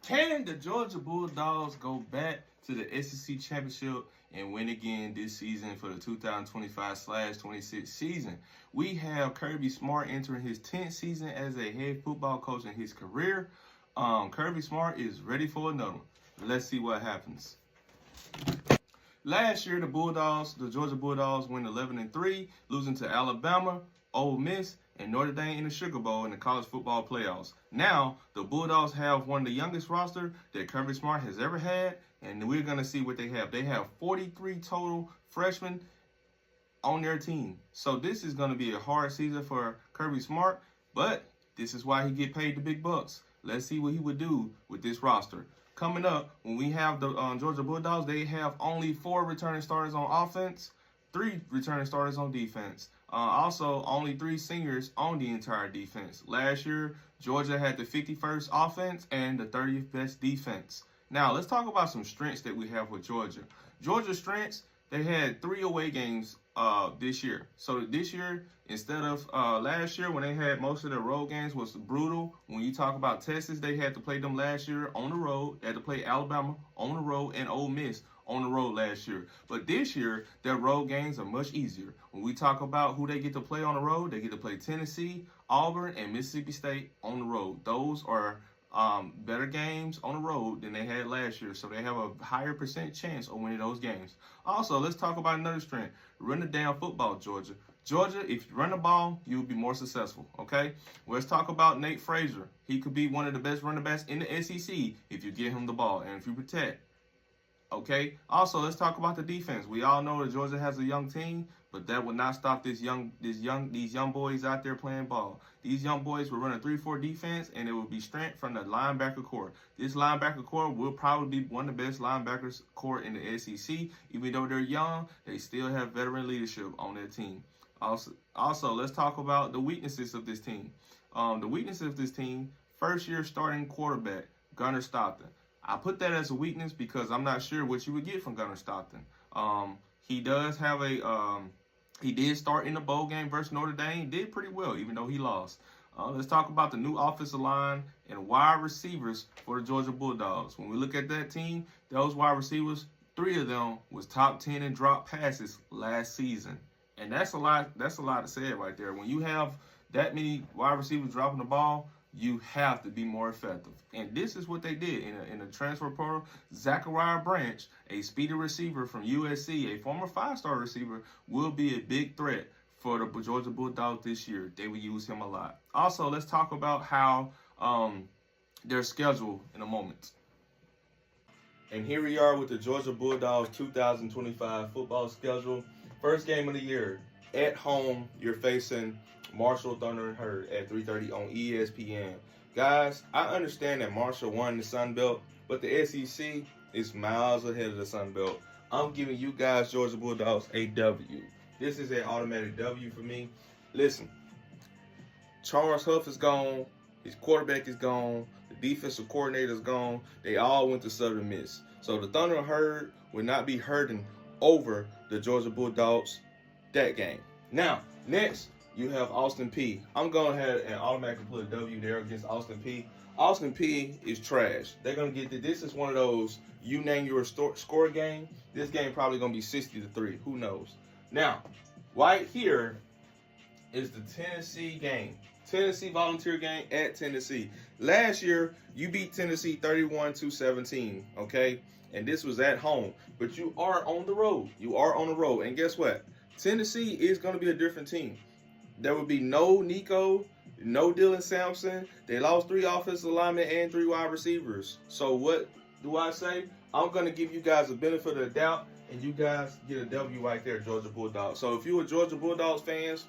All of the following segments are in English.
Can the Georgia Bulldogs go back to the SEC Championship and win again this season for the 2025/26 season? We have Kirby Smart entering his 10th season as a head football coach in his career. Kirby Smart is ready for another one. Let's see what happens. Last year, the Georgia Bulldogs, went 11-3, losing to Alabama, Ole Miss, and Notre Dame in the Sugar Bowl in the college football playoffs. Now, the Bulldogs have one of the youngest roster that Kirby Smart has ever had, and we're going to see what they have. They have 43 total freshmen on their team. So this is going to be a hard season for Kirby Smart, but this is why he get paid the big bucks. Let's see what he would do with this roster. Coming up, when we have the Georgia Bulldogs, they have only 4 returning starters on offense, 3 returning starters on defense. Also, only 3 seniors on the entire defense. Last year, Georgia had the 51st offense and the 30th best defense. Now, let's talk about some strengths that we have with Georgia. Georgia's strengths, they had 3 away games this year. So this year, instead of last year when they had most of their road games was brutal. When you talk about Texas, they had to play them last year on the road. They had to play Alabama on the road and Ole Miss on the road last year. But this year, their road games are much easier. When we talk about who they get to play on the road, they get to play Tennessee, Auburn, and Mississippi State on the road. Those are better games on the road than they had last year, so they have a higher percent chance of winning those games. Also, let's talk about another strength. Run the down football, Georgia. Georgia, if you run the ball, you'll be more successful, okay? Let's talk about Nate Frazier. He could be one of the best running backs in the SEC if you give him the ball and if you protect. Okay. Also, let's talk about the defense. We all know that Georgia has a young team, but that will not stop these young boys out there playing ball. These young boys will run a 3-4 defense, and it will be strength from the linebacker core. This linebacker core will probably be one of the best linebackers core in the SEC. Even though they're young, they still have veteran leadership on their team. Also, let's talk about the weaknesses of this team. The weaknesses of this team: first-year starting quarterback Gunnar Stockton. I put that as a weakness because I'm not sure what you would get from Gunnar Stockton. He does have he did start in the bowl game versus Notre Dame. Did pretty well, even though he lost. Let's talk about the new offensive line and wide receivers for the Georgia Bulldogs. When we look at that team, those wide receivers, 3 of them was top 10 in drop passes last season. And that's a lot to say right there. When you have that many wide receivers dropping the ball, you have to be more effective. And this is what they did in the transfer portal. Zachariah Branch, a speedy receiver from USC, a former 5-star receiver, will be a big threat for the Georgia Bulldogs this year. They will use him a lot. Also, let's talk about how their schedule in a moment. And here we are with the Georgia Bulldogs 2025 football schedule. First game of the year. At home, you're facing Marshall, Thunder, and Herd at 3:30 on ESPN. Guys, I understand that Marshall won the Sun Belt, but the SEC is miles ahead of the Sun Belt. I'm giving you guys, Georgia Bulldogs, a W. This is an automatic W for me. Listen, Charles Huff is gone. His quarterback is gone. The defensive coordinator is gone. They all went to Southern Miss. So the Thunder and Herd will not be hurting over the Georgia Bulldogs that game. Now, next, you have Austin Peay. I'm going ahead and automatically put a W there against Austin Peay. Austin Peay is trash. They're going to get this. Is one of those you name your score game. This game probably going to be 60-3. Who knows? Now, right here is the Tennessee game. Tennessee Volunteer game at Tennessee. Last year, you beat Tennessee 31-17, okay? And this was at home. But you are on the road. You are on the road. And guess what? Tennessee is going to be a different team. There will be no Nico, no Dylan Sampson. They lost 3 offensive linemen and 3 wide receivers. So what do I say? I'm going to give you guys a benefit of the doubt, and you guys get a W right there, Georgia Bulldogs. So if you are Georgia Bulldogs fans,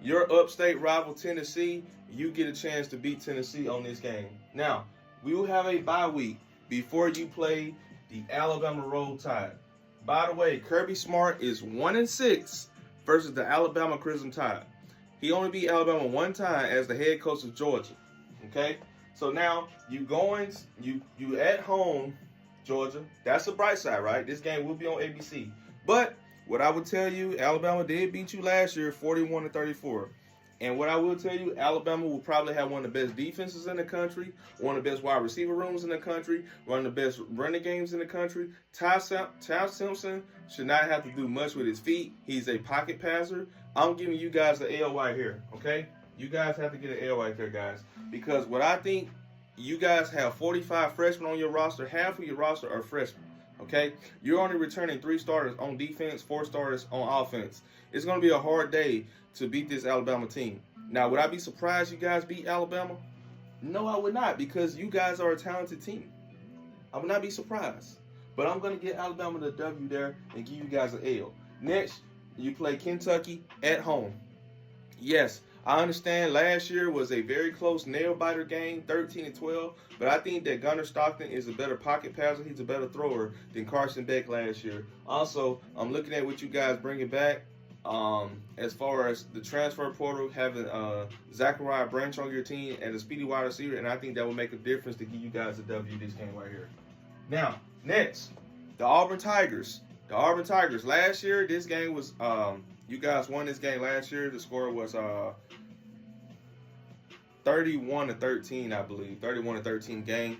your upstate rival Tennessee, you get a chance to beat Tennessee on this game. Now, we will have a bye week before you play the Alabama Roll Tide. By the way, Kirby Smart is 1-6 versus the Alabama Crimson Tide. He only beat Alabama 1 time as the head coach of Georgia. Okay? So now you at home, Georgia. That's the bright side, right? This game will be on ABC. But what I would tell you, Alabama did beat you last year 41-34. And what I will tell you, Alabama will probably have one of the best defenses in the country, one of the best wide receiver rooms in the country, one of the best running games in the country. Ty Simpson should not have to do much with his feet. He's a pocket passer. I'm giving you guys the L right here, okay? You guys have to get an L right there, guys. Because what I think, you guys have 45 freshmen on your roster. Half of your roster are freshmen, okay? You're only returning 3 starters on defense, 4 starters on offense. It's going to be a hard day to beat this Alabama team. Now, would I be surprised you guys beat Alabama? No, I would not, because you guys are a talented team. I would not be surprised. But I'm going to get Alabama the W there and give you guys an L. Next, you play Kentucky at home. Yes, I understand last year was a very close nail-biter game, 13-12, but I think that Gunnar Stockton is a better pocket passer. He's a better thrower than Carson Beck last year. Also, I'm looking at what you guys bringing back. As far as the transfer portal, having Zachariah Branch on your team and a speedy wide receiver, and I think that will make a difference to give you guys a W this game right here. Now, next, the Auburn Tigers. The Auburn Tigers. Last year, this game was, you guys won this game last year. The score was 31-13, I believe. 31-13 game.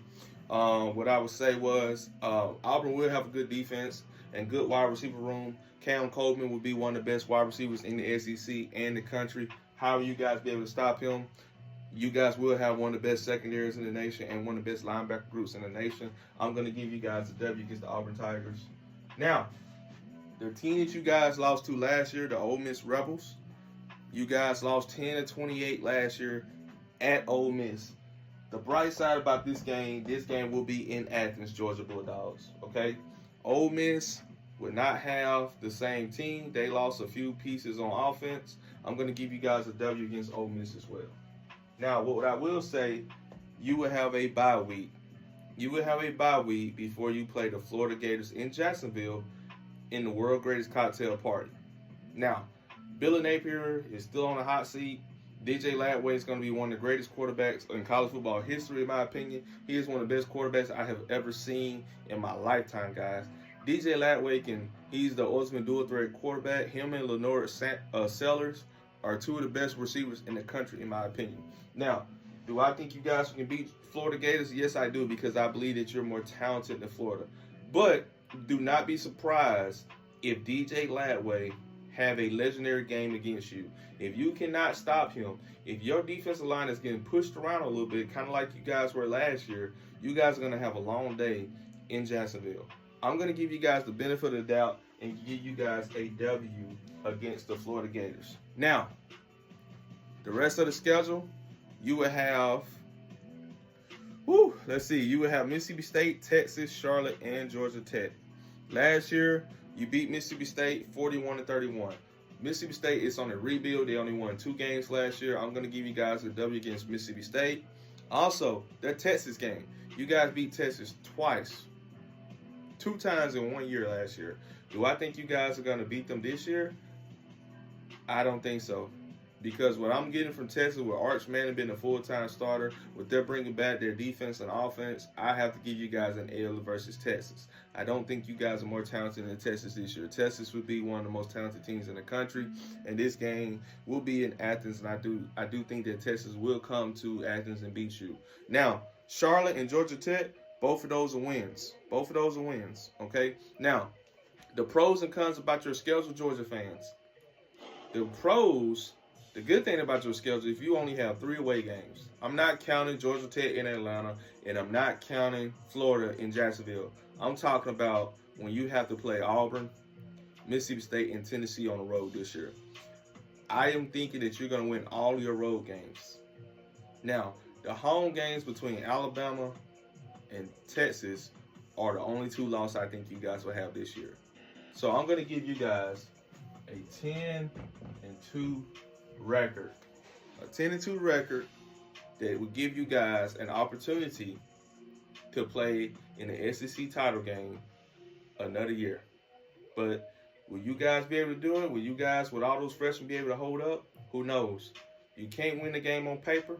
What I would say was Auburn will have a good defense and good wide receiver room. Cam Coleman will be one of the best wide receivers in the SEC and the country. How will you guys be able to stop him? You guys will have one of the best secondaries in the nation and one of the best linebacker groups in the nation. I'm going to give you guys a W against the Auburn Tigers. Now, the team that you guys lost to last year, the Ole Miss Rebels, you guys lost 10-28 last year at Ole Miss. The bright side about this game will be in Athens, Georgia Bulldogs, okay? Ole Miss would not have the same team. They lost a few pieces on offense. I'm going to give you guys a W against Ole Miss as well. Now, what I will say, you will have a bye week. You will have a bye week before you play the Florida Gators in Jacksonville in the World Greatest Cocktail Party. Now, Billy Napier is still on the hot seat. DJ Latway is going to be one of the greatest quarterbacks in college football history, in my opinion. He is one of the best quarterbacks I have ever seen in my lifetime, guys. DJ Latway he's the ultimate dual threat quarterback. Him and Lenore Sellers are 2 of the best receivers in the country, in my opinion. Now, do I think you guys can beat Florida Gators? Yes, I do, because I believe that you're more talented than Florida. But do not be surprised if DJ Latway have a legendary game against you. If you cannot stop him, if your defensive line is getting pushed around a little bit, kind of like you guys were last year, you guys are going to have a long day in Jacksonville. I'm going to give you guys the benefit of the doubt and give you guys a W against the Florida Gators. Now, the rest of the schedule, you will have, you will have Mississippi State, Texas, Charlotte, and Georgia Tech. Last year, you beat Mississippi State 41-31. Mississippi State is on a rebuild. They only won 2 games last year. I'm going to give you guys a W against Mississippi State. Also, that Texas game, you guys beat Texas twice. 2 times in 1 year last year. Do I think you guys are going to beat them this year? I don't think so. Because what I'm getting from Texas, with Arch Manning being a full-time starter, with them bringing back their defense and offense, I have to give you guys an L versus Texas. I don't think you guys are more talented than Texas this year. Texas would be one of the most talented teams in the country, and this game will be in Athens, and I do think that Texas will come to Athens and beat you. Now, Charlotte and Georgia Tech, both of those are wins. Both of those are wins, okay? Now, the pros and cons about your schedule, Georgia fans. The pros, the good thing about your schedule, if you only have 3 away games. I'm not counting Georgia Tech in Atlanta, and I'm not counting Florida in Jacksonville. I'm talking about when you have to play Auburn, Mississippi State, and Tennessee on the road this year. I am thinking that you're going to win all your road games. Now, the home games between Alabama and Texas are the only 2 losses I think you guys will have this year. So I'm going to give you guys a 10-2 record. A 10-2 record that will give you guys an opportunity to play in the SEC title game another year. But will you guys be able to do it? Will you guys, with all those freshmen, be able to hold up? Who knows? You can't win the game on paper,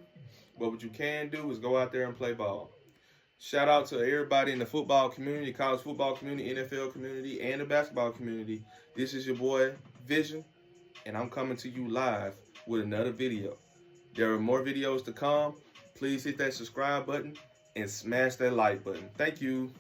but what you can do is go out there and play ball. Shout out to everybody in the football community, college football community, NFL community, and the basketball community. This is your boy, Vision, and I'm coming to you live with another video. There are more videos to come. Please hit that subscribe button and smash that like button. Thank you.